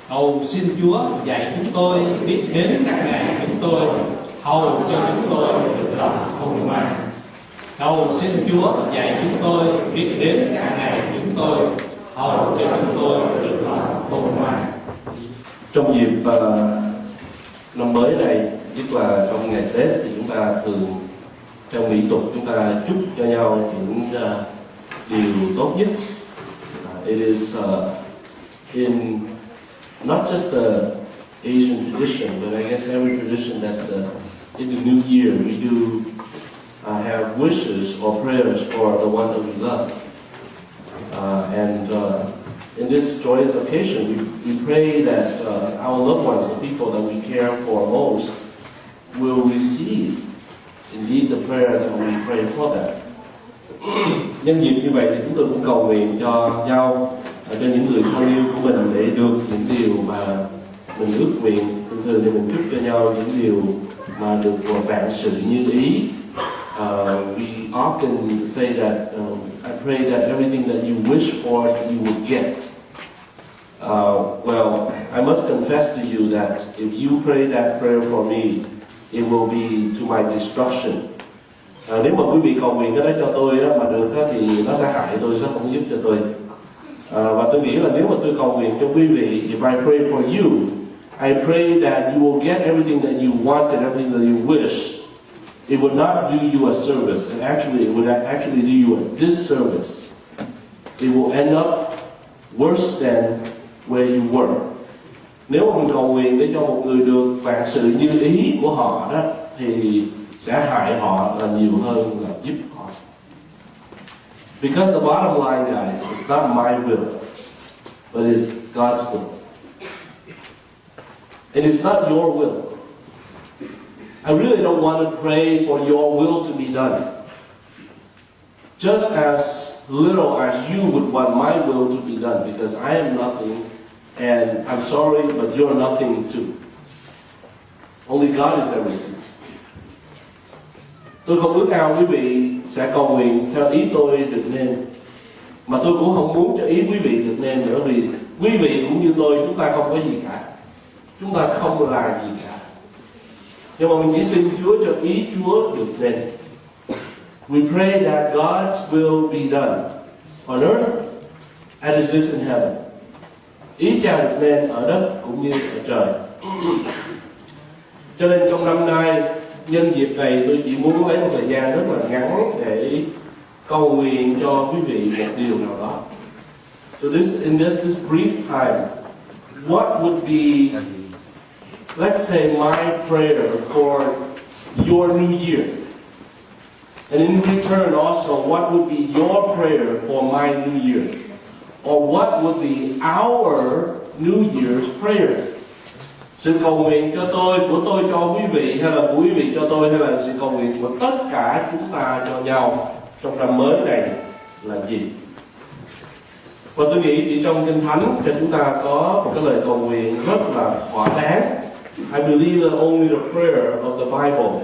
Cầu xin Chúa dạy chúng tôi biết đến các ngày chúng tôi, hầu cho chúng tôi được lòng khôn ngoan. Cầu xin Chúa dạy chúng tôi biết đến các ngày chúng tôi, hầu cho chúng tôi được lòng khôn ngoan. Trong dịp năm mới này, nhất là trong ngày Tết, thì chúng ta thường trong mỹ tục chúng ta chúc cho nhau những điều tốt nhất. It is in not just the Asian tradition, but I guess every tradition that in the new year we do have wishes or prayers for the one that we love. In this joyous occasion, we pray that our loved ones, the people that we care for most, will receive indeed the prayer that we pray for them. Nhân dịp như vậy thì chúng tôi cũng cầu nguyện cho nhau, cho những người thân yêu của mình để được những điều mà mình ước nguyện. Thường thì mình chúc cho nhau những điều mà được vạn sự như ý. We often say that I pray that everything that you wish for you will get. Well, I must confess to you that if you pray that prayer for me, it will be to my destruction. Nếu mà quý vị cầu nguyện cái đó cho tôi đó mà được đó, thì nó sẽ hại tôi, sẽ không giúp cho tôi. Và tôi nghĩ là nếu mà tôi cầu nguyện cho quý vị, if I pray for you, I pray that you will get everything that you want and everything that you wish. It would not do you a service, and actually it would actually do you a disservice. It will end up worse than where you were. Nếu mà mình cầu nguyện để cho một người được vạn sự như ý của họ đó, thì sẽ hại họ là nhiều hơn là giúp họ. Because the bottom line, guys, is not my will, but it's God's will. And it's not your will. I really don't want to pray for your will to be done. Just as little as you would want my will to be done, because I am nothing, and I'm sorry, but you're nothing too. Only God is everything. Tôi không ước ao quý vị sẽ cầu nguyện theo ý tôi được nên, mà tôi cũng không muốn cho ý quý vị được nên nữa, vì quý vị cũng như tôi, chúng ta không có gì cả, chúng ta không là gì cả. Nhưng mà mình chỉ xin Chúa cho ý Chúa được nên. We pray that God's will be done on earth as it is in heaven. Ý Cha được nên ở đất cũng như ở trời. Cho nên trong năm nay, nhân dịp này, tôi chỉ muốn lấy một thời gian rất là ngắn để cầu nguyện cho quý vị một điều nào đó. So in this brief time, what would be, let's say, my prayer for your new year? And in return also, what would be your prayer for my new year? Or what would be our New Year's prayer? Sự cầu nguyện cho tôi, của tôi cho quý vị, hay là của quý vị cho tôi, hay là sự cầu nguyện của tất cả chúng ta cho nhau trong năm mới này là gì? Và tôi nghĩ chỉ trong Kinh Thánh cho chúng ta có một cái lời cầu nguyện rất là thỏa đáng. I believe that only the prayer of the Bible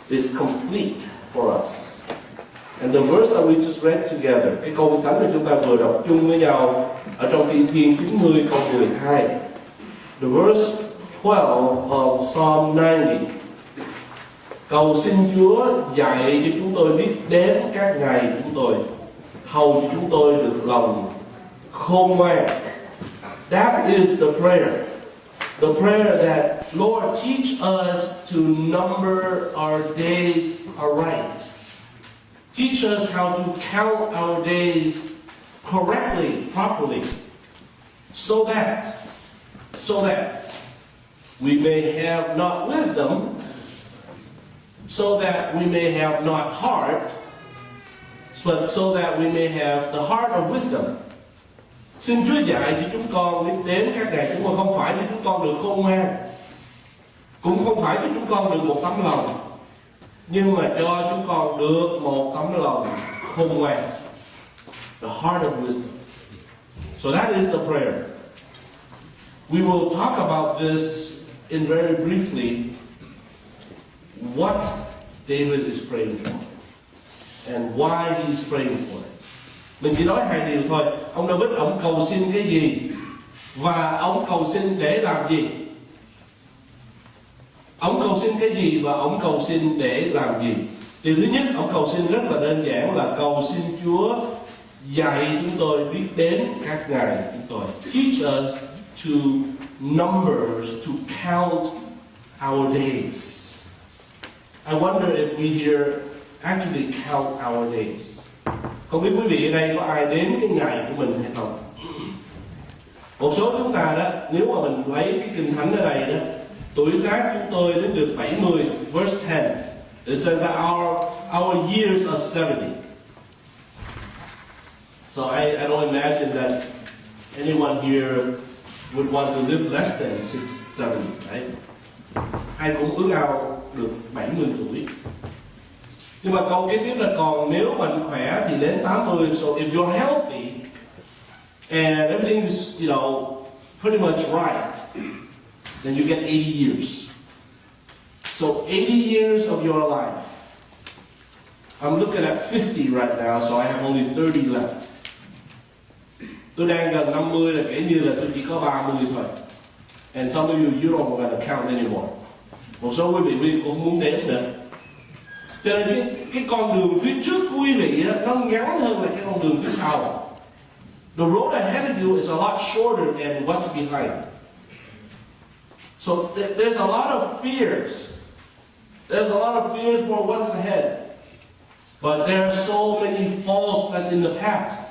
is complete for us. And the verse that we just read together, cái câu Kinh Thánh mà chúng ta vừa đọc chung với nhau ở trong Thi Thiên 90 câu 12. The verse 12 of Psalm 90. Cầu xin Chúa dạy cho chúng tôi biết đến các ngày chúng tôi, hầu cho chúng tôi được lòng khôn ngoan. That is the prayer. The prayer that, Lord, teach us to number our days aright. Teach us how to count our days correctly, properly, so that we may have not wisdom, so that we may have not heart, but so that we may have the heart of wisdom. Xin Chúa dạy cho chúng con biết đến các ngày chúng con, không phải cho chúng con được khôn ngoan, cũng không phải cho chúng con được một tấm lòng, nhưng mà cho chúng con được một tấm lòng khôn ngoan. The heart of wisdom. So that is the prayer. We will talk about this in very briefly, what David is praying for and why he's praying for it. Mình chỉ nói hai điều thôi. Ông David, ông cầu xin cái gì Và ông cầu xin để làm gì? Ông cầu xin cái gì và ông cầu xin để làm gì? Điều thứ nhất, ông cầu xin rất là đơn giản là cầu xin Chúa dạy chúng tôi biết đến các ngày chúng tôi. Teach us to numbers, to count our days. I wonder if we here actually count our days. Không biết quý vị ở đây có ai đếm cái ngày của mình hay không? Một số chúng ta đó, nếu mà mình lấy cái kinh thánh ở đây đó, tuổi tác chúng tôi đến được 70, verse 10. It says that our years are 70. So I don't imagine that anyone here would want to live less than 70, right? Ai cũng ước ao được 70 tuổi. Nhưng mà câu kế tiếp là còn nếu mạnh khỏe thì đến 80. So if you're healthy and everything's, pretty much right, then you get 80 years. So 80 years of your life. I'm looking at 50 right now, so I have only 30 left. Tôi đang gần 50 là kể như là tôi chỉ có 30 thôi. And some of you don't want to count anymore. Một số quý vị cũng muốn đếm nữa. Cho nên cái con đường phía trước của quý vị đó, nó ngắn hơn là cái con đường phía sau. The road ahead of you is a lot shorter than what's behind. So there's a lot of fears. There's a lot of fears for what's ahead. But there are so many faults that's in the past.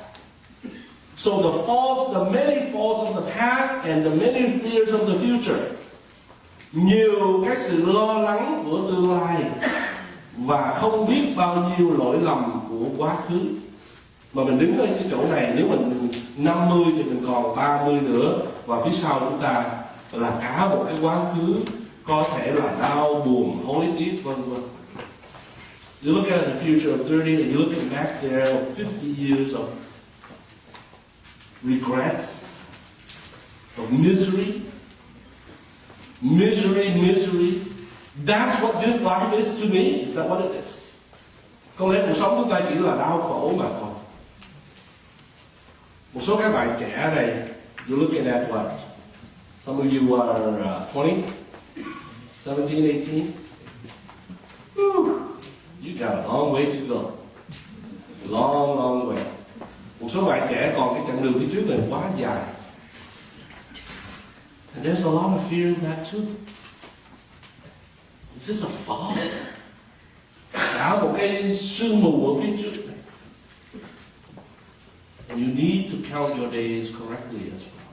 So the many faults of the past and the many fears of the future. Nhiều cái sự lo lắng của tương lai và không biết bao nhiêu lỗi lầm của quá khứ. Mà mình đứng ở cái chỗ này, nếu mình 50 thì mình còn 30 nữa. Và phía sau chúng ta là cả một cái quá khứ có thể là đau buồn, hối tiếc, vân vân. You look at the future of 30 and you're looking back there of 50 years of regrets, of misery. Misery. That's what this life is to me. Is that what it is? Có lẽ cuộc sống chúng ta chỉ là đau khổ mà thôi. Một số các bạn trẻ này, you're looking at what? Some of you are 20, 17, 18. You got a long way to go. Long way. Một số bạn trẻ còn cái chặng đường phía trước này quá dài. And there's a lot of fear in that too. Is this a fall? Cả một cái sương mù ở phía trước này. And you need to count your days correctly as well.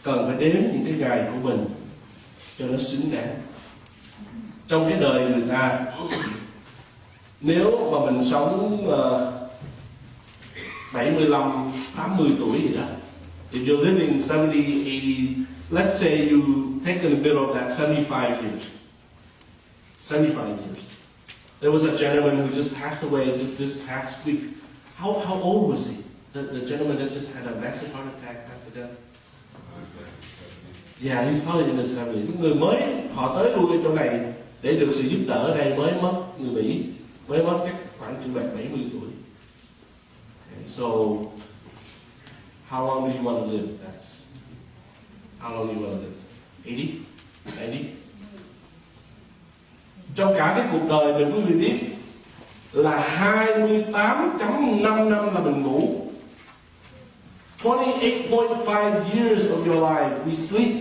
Cần phải đếm những cái ngày của mình cho nó xứng đáng. Trong cái đời người ta, nếu mà mình sống 75, 80 tuổi gì đó, if you're living 70, 80, let's say you take a bit of that 75 years. 75 years. There was a gentleman who just passed away just this past week. How old was he? The gentleman that just had a massive heart attack, passed to death. Yeah, he's probably in his 70s. Những người mới họ tới lui ở chỗ này để được sự giúp đỡ ở đây mới mất, người Mỹ mới mất chắc khoảng chừng 70 tuổi. Okay, so how long do you want to live? How long do you want to live? 80? 90? Trong cả cái cuộc đời mình quý vị biết là 28.5 năm là mình ngủ. 28.5 years of your life we sleep.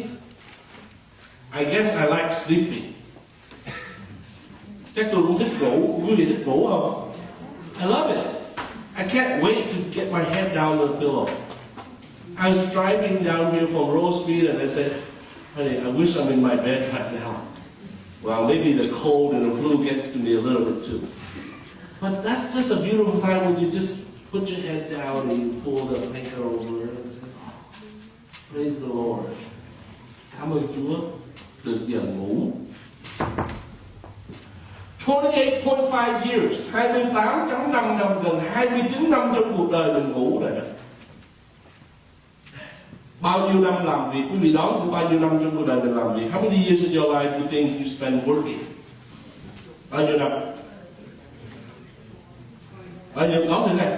I guess I like sleeping. Chắc tôi cũng thích ngủ. Quý vị thích ngủ không? I love it. I can't wait to get my head down on the pillow. I was driving down here from Rose Street and I said, honey, I wish I'm in my bed right now. Well, maybe the cold and the flu gets to me a little bit too. But that's just a beautiful time when you just put your head down and you pull the blanket over and say, praise the Lord. Cảm ơn Chúa, được giờ ngủ. 28.5 years, 28.5 năm, gần 29 năm trong cuộc đời mình ngủ rồi đó. Bao nhiêu năm làm việc, quý vị đoán cũng bao nhiêu năm trong cuộc đời mình làm việc. How many years in your life do you think you spend working? Bao nhiêu năm? Bao nhiêu? Nói thử này.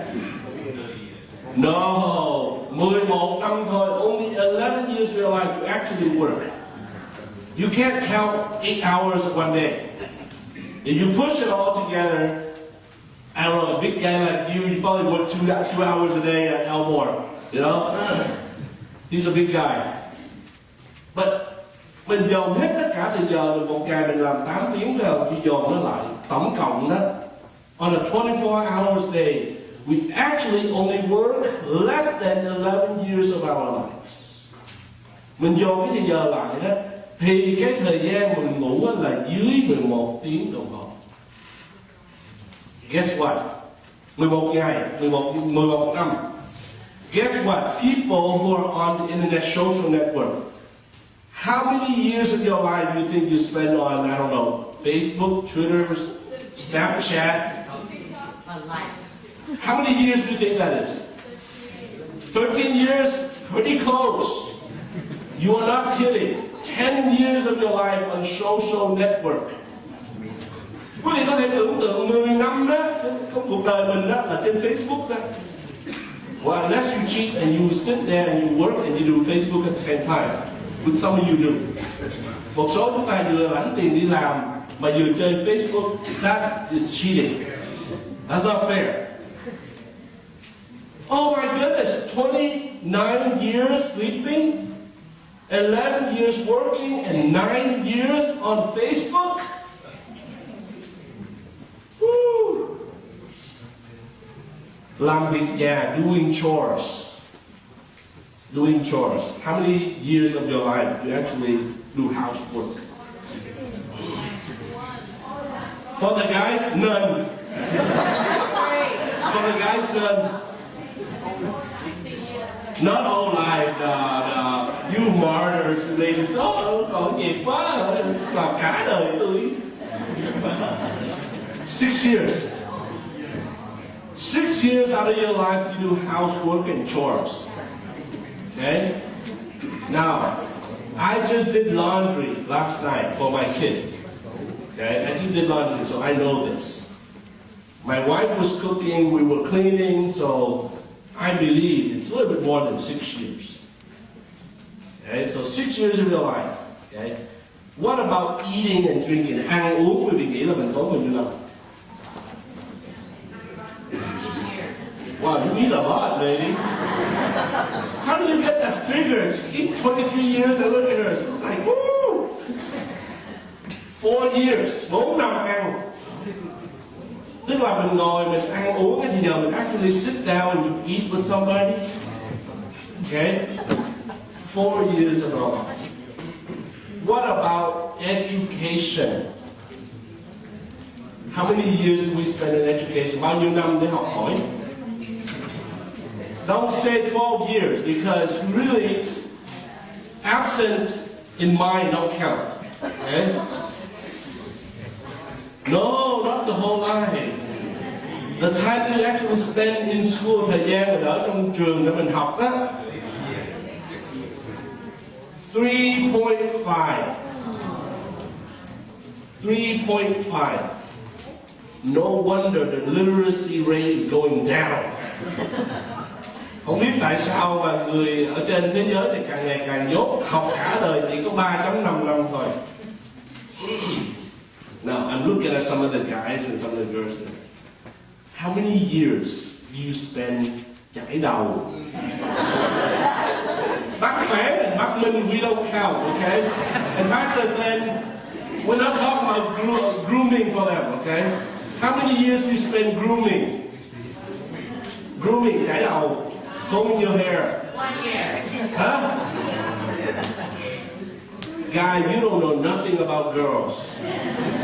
No, 11 năm thôi. Only 11 years of your life to actually work. You can't count 8 hours one day. If you push it all together, I don't know, a big guy like you probably work 2 hours a day at Elmore. You know? He's a big guy. But mình dồn hết tất cả thời giờ, một ngày mình làm 8 tiếng rồi, mình dồn nó lại. Tổng cộng đó, on a 24 hours day, we actually only work less than 11 years of our lives. Mình dồn cái thời giờ lại đó, thì cái thời gian mình ngủ là dưới 11 tiếng đồng hồ. Guess what? 11 ngày, 11 năm. Guess what? People who are on the internet social network, how many years of your life do you think you spend on, I don't know, Facebook, Twitter, Snapchat? How many years do you think that is? 13 years? Pretty close. You are not kidding. 10 years of your life on social network. Quý vị có thể tưởng tượng 10 năm đó, trong cuộc đời mình đó là trên Facebook đó. Well, unless you cheat and you sit there and you work and you do Facebook at the same time, which some of you do. Một số chúng ta vừa lãnh tiền đi làm mà vừa chơi Facebook, that is cheating. That's not fair. Oh my goodness, 29 years sleeping, 11 years working, and 9 years on Facebook? Woo. Làm việc nhà, doing chores. Doing chores. How many years of your life do you actually do housework? For the guys, none. For the guys, none. Not all like you martyrs, ladies. Oh, còn nghiệp quá, làm cả đời tôi. 6 years. 6 years out of your life to do housework and chores. Okay? Now, I just did laundry last night for my kids. Okay? I just did laundry, so I know this. My wife was cooking, we were cleaning, so I believe it's a little bit more than 6 years. Okay? So 6 years of your life. Okay? What about eating and drinking? Ăn uống, quý vị nghĩ là mình có bao nhiêu năm? Wow, you eat a lot, lady. How do you get that figure? She eats 23 years and look at her. It's like, woo! 4 years, 4 năm ăn. Tức là mình ngồi, mình ăn uống, thì giờ mình actually sit down and you eat with somebody. Okay? 4 years of our life. What about education? How many years do we spend in education? Bao nhiêu năm để học hỏi? Don't say 12 years because really absent in mind don't count. Okay? No, not the whole life. The time you actually spend in school, thời gian mình ở trong trường để mình học đó. 3.5. 3.5. No wonder the literacy rate is going down. Không biết tại sao mà người ở trên thế giới thì càng ngày càng dốt, học cả đời chỉ có 3.5 năm thôi. Now I'm looking at some of the guys and some of the girls there. How many years do you spend chải đầu? Bác Phán and Bác Minh, we don't count, okay? And Pastor Glenn, we're not talking about grooming for them, okay? How many years do you spend grooming? Grooming, chải đầu. Combing your hair. 1 year. Huh? Guy, you don't know nothing about girls.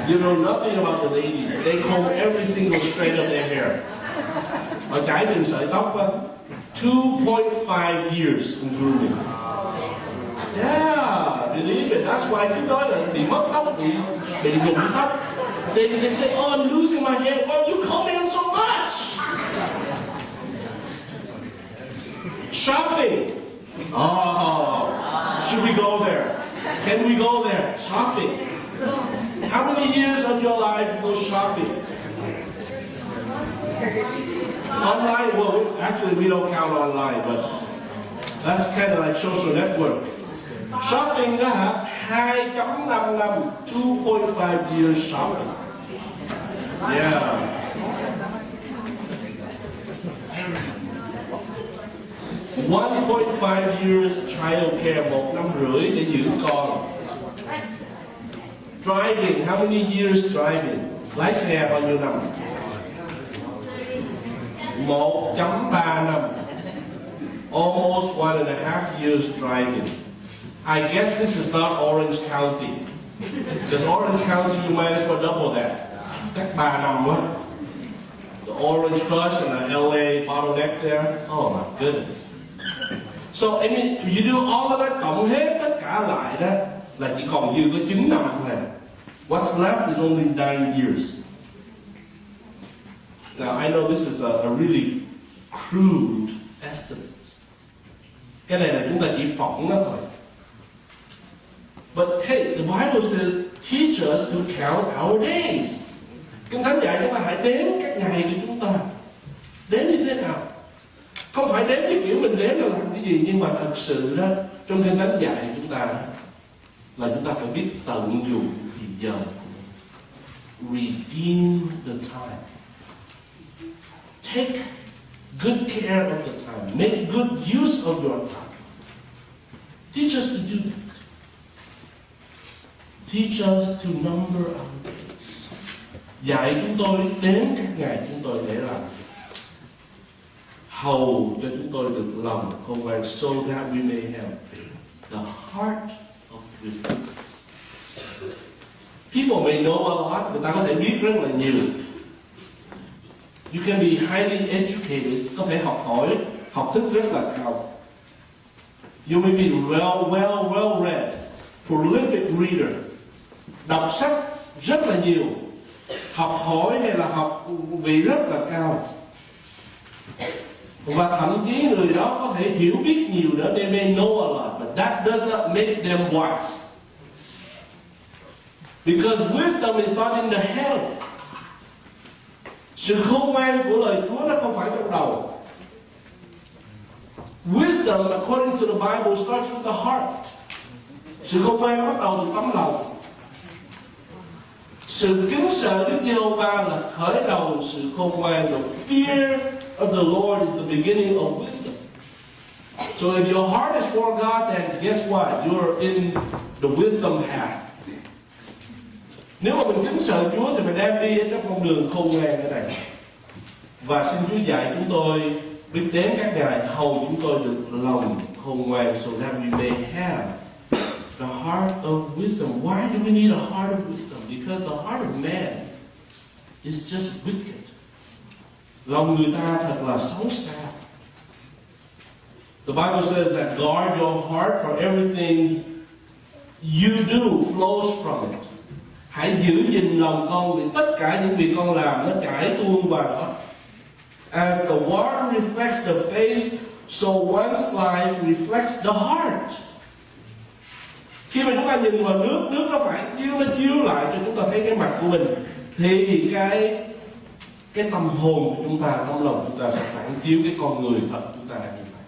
You know nothing about the ladies. They comb every single strand of their hair. Họ chải từng sợi tóc á. 2.5 years in grooming. Yeah, believe it. That's why cứ nói là bị mất tóc, bị rụng tóc. They say, oh, I'm losing my hair. Well, you combing them so much. Shopping. Oh, should we go there? Can we go there? Shopping. How many years of your life you go shopping? Online, well, actually we don't count online, but That's kind of like social network. Shopping đó hả? 2.5 năm, 2.5 years shopping. Yeah. 1.5 years child care, 1 năm rưỡi để giữ con. Driving, how many years driving? Lái xe bao nhiêu năm? 1.3 năm. Almost 1.5 years driving. I guess this is not Orange County. Because Orange County, you might as well double that. Chắc 3 năm quá. The Orange Crush and the LA bottleneck there. Oh my goodness. So, I mean, if you do all of that, cộng hết tất cả lại đó, là chỉ còn dư có 9 năm thôi. What's left is only 9 years. Now, I know this is a really crude estimate. Cái này là chúng ta chỉ phỏng nó thôi. But hey, the Bible says, teach us to count our days. Kinh Thánh dạy chúng ta hãy đếm các ngày của chúng ta. Đếm như thế nào? Không phải đếm cái kiểu mình đếm là làm cái gì, nhưng mà thật sự đó, trong Kinh Thánh dạy chúng ta là chúng ta phải biết tận dụng thời giờ. Redeem the time. Take good care of the time. Make good use of your time. Teach us to do that. Teach us to number our days. Dạy chúng tôi đếm các ngày chúng tôi để làm. Hầu cho chúng tôi được lòng khôn ngoan, so that we may have the heart of wisdom. People may know a lot, người ta có thể biết rất là nhiều. You can be highly educated, có thể học thức rất là cao. You may be well read, prolific reader, đọc sách rất là nhiều, học hỏi hay là học vị rất là cao. Và thậm chí người đó có thể hiểu biết nhiều nữa, they may know a lot, but that does not make them wise. Because wisdom is not in the head. Sự khôn ngoan của lời Chúa nó không phải trong đầu. Wisdom, according to the Bible, starts with the heart. Sự khôn ngoan bắt đầu từ tấm lòng. Sự kính sợ Đức Giê-hô-va là khởi đầu sự khôn ngoan. The fear of the Lord is the beginning of wisdom. So if your heart is for God, then guess what? You're in the wisdom path. Nếu mà mình kính sợ Chúa thì mình đang đi ở trong con đường khôn ngoan thế này. Và xin Chúa dạy chúng tôi biết đến các ngày, hầu chúng tôi được lòng khôn ngoan, so that we may have the heart of wisdom. Why do we need a heart of wisdom? Because the heart of man is just wicked. Lòng người ta thật là xấu xa. The Bible says that guard your heart, for everything you do flows from it. Hãy giữ gìn lòng con, vì tất cả những việc con làm nó chảy tuôn vào đó. As the water reflects the face, so one's life reflects the heart. Khi mà chúng ta nhìn vào nước, nước nó phải chiếu lại cho chúng ta thấy cái mặt của mình, thì cái tâm hồn của chúng ta, tâm lòng chúng ta sẽ phản chiếu cái con người thật của chúng ta như vậy.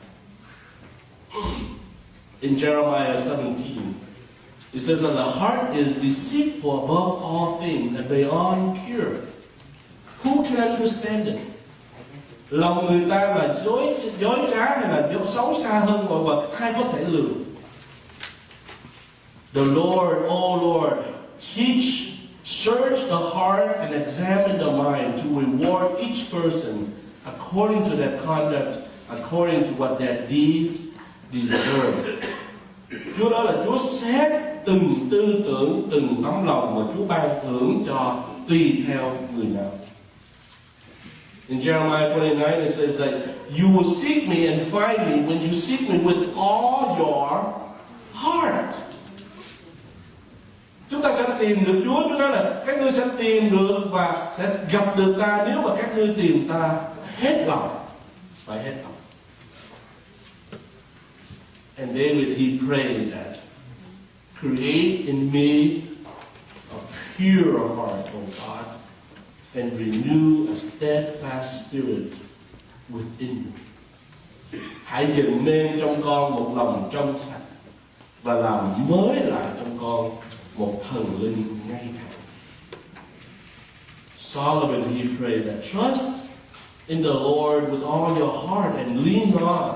In Jeremiah 17, it says that the heart is deceitful above all things and beyond cure. Who can understand it? Lòng người ta là dối trá hay là xấu xa hơn mọi vật, ai có thể lường? The Lord, oh Lord, search the heart and examine the mind to reward each person according to their conduct, according to what their deeds deserve. Chúa đó là Chúa xét từng tư tưởng, từng tấm lòng mà Chúa ban thưởng cho tùy theo người nào. In Jeremiah 29 it says that you will seek me and find me when you seek me with all your heart. Chúng ta sẽ tìm được Chúa. Chúa nói là các ngươi sẽ tìm được và sẽ gặp được ta nếu mà các ngươi tìm ta hết lòng. Phải hết lòng. And David, he prayed that, create in me a pure heart, O God, and renew a steadfast spirit within me. Hãy dựng nên trong con một lòng trong sạch và làm mới lại trong con một thần linh ngay thẳng. Solomon, he prayed that trust in the Lord with all your heart and lean not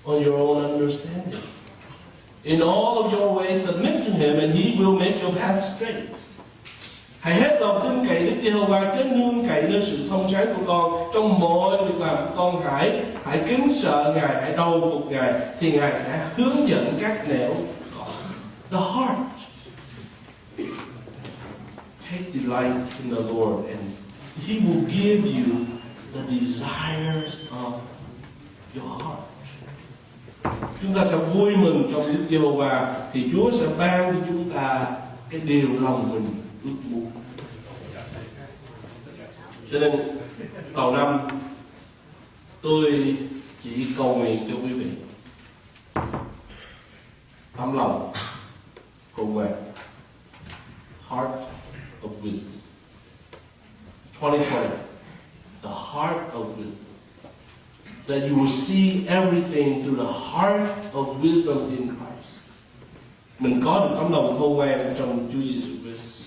on your own understanding. In all of your ways submit to him and he will make your path straight. Hãy hết lòng tin cậy Đức Giê-hô-va, chớ nương cậy nơi sự thông sáng của con. Trong mọi việc làm của con hãy kính sợ Ngài, hãy đầu phục Ngài, thì Ngài sẽ hướng dẫn các nẻo của con. The heart. Take delight in the Lord and he will give you the desires of your heart. Chúng ta sẽ vui mừng trong Đức Giê-hô-va thì Chúa sẽ ban cho chúng ta cái điều lòng mình ước muốn. Cho nên đầu năm tôi chỉ cầu nguyện cho quý vị tấm lòng cầu nguyện, heart of wisdom. 2020, the heart of wisdom. That you will see everything through the heart of wisdom in Christ. Mình có được tấm lòng khôn ngoan trong Chúa Giêsu Christ.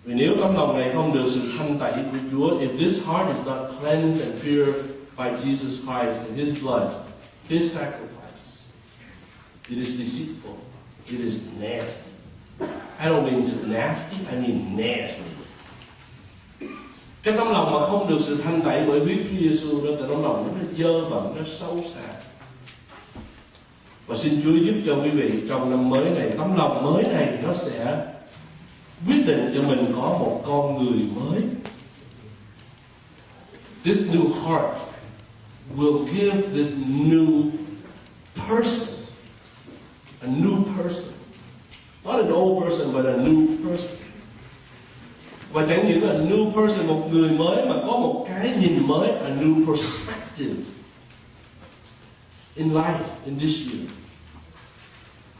Vì nếu tấm lòng này không được sự thanh tẩy của Chúa, if this heart is not cleansed and pure by Jesus Christ and His blood, His sacrifice, it is deceitful, it is nasty. I don't mean just nasty, I mean nasty. Cái tấm lòng mà không được sự thanh tẩy bởi huyết Chúa Giêsu đó, cái tấm lòng nó dơ bẩn, nó xấu xa. Và xin Chúa giúp cho quý vị trong năm mới này, tấm lòng mới này nó sẽ quyết định cho mình có một con người mới. This new heart will give this new person, a new person, not an old person but a new person. Và chẳng những là new person, một người mới, mà có một cái nhìn mới, a new perspective in life, in this year.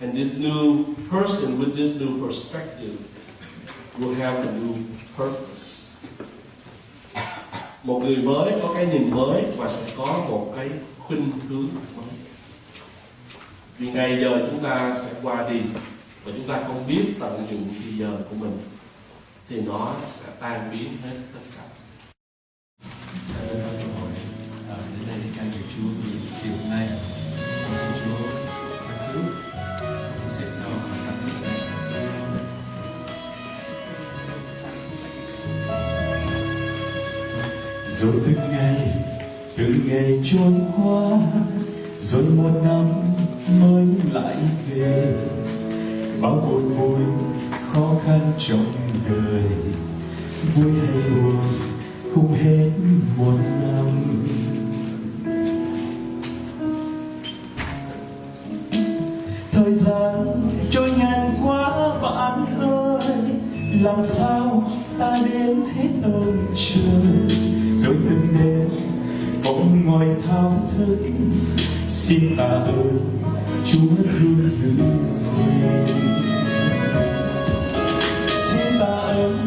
And this new person with this new perspective will have a new purpose. Một người mới có cái nhìn mới và sẽ có một cái khuynh hướng mới. Vì ngày giờ chúng ta sẽ qua đi và chúng ta không biết tận dụng thời giờ của mình thì nó sẽ tan biến hết tất cả. Đến đây ca ngợi Chúa vì chiều hôm nay xin Chúa tha thứ, Chúa sẽ cho tha thứ. Rồi từng ngày trôi qua, rồi một năm mới lại về. Bao buồn vui khó khăn trong đời, vui hay buồn không hết một năm. Thời gian trôi nhanh quá bạn ơi, làm sao ta đến hết ơn trời. Rồi từng đêm bỗng ngồi thao thức, xin tạ ơn Chúa thương giữ gìn. Xin tạ ơn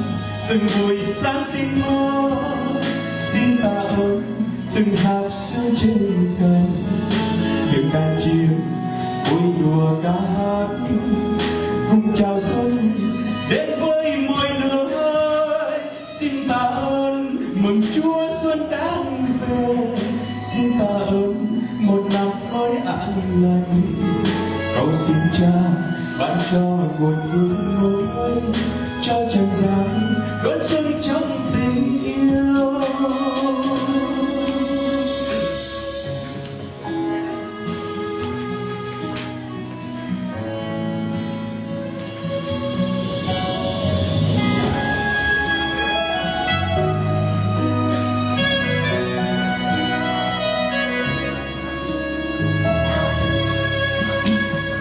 từng buổi sáng tinh mơ, xin tạ ơn từng hạt sương trên cành, những đàn chim vui đùa ca hát cùng chào xuân đến với mọi nơi. Xin tạ ơn mừng Chúa xuân đang về, xin tạ ơn một năm mới an lành. Cầu xin Cha ban cho nguồn vương mới, cho trần gian đón xuân trong tình yêu.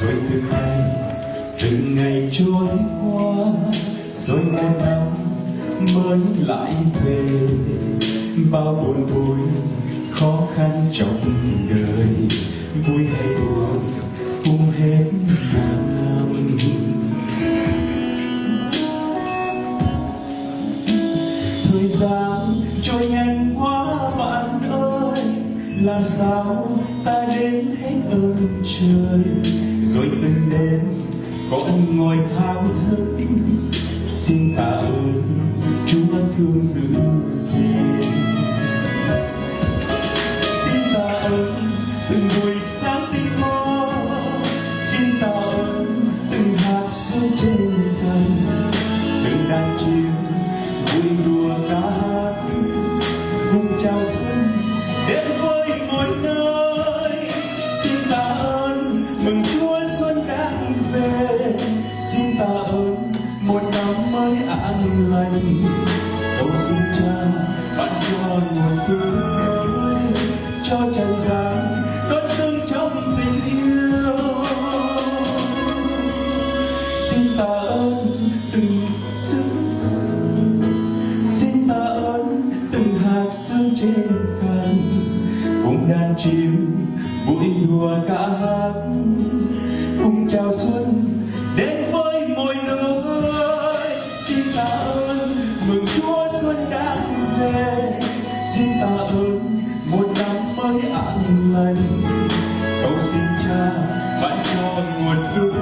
Rồi từng ngày trôi qua, rồi một năm mới lại về. Bao buồn vui khó khăn trong đời, vui hay buồn cũng hết một năm. Thời gian trôi nhanh quá bạn ơi, làm sao trời rồi từng đêm con ngồi thao thức. Xin tạ ơn Chúa thương giữ gìn. Xin tạ ơn từng buổi sáng tinh mơ. Xin tạ ơn từng hạt sương trên cành, từng đàn chim vui đùa ca hát cùng chào xuân đến với mỗi nơi. Xin tạ ơn mừng Chúa xuân đang về. Xin tạ ơn một năm mới an lành. Cầu xin Cha ban cho nguồn phước mới cho trần gian đón xuân trong tình yêu. Xin tạ ơn từng giấc, xin tạ ơn từng hạt sương trên cành, cùng đàn chim vui đùa ca hát cùng chào xuân đến với mỗi nơi. Xin tạ ơn mừng Chúa xuân đang về. Xin tạ ơn một năm mới an lành. Cầu xin Cha ban cho nguồn phước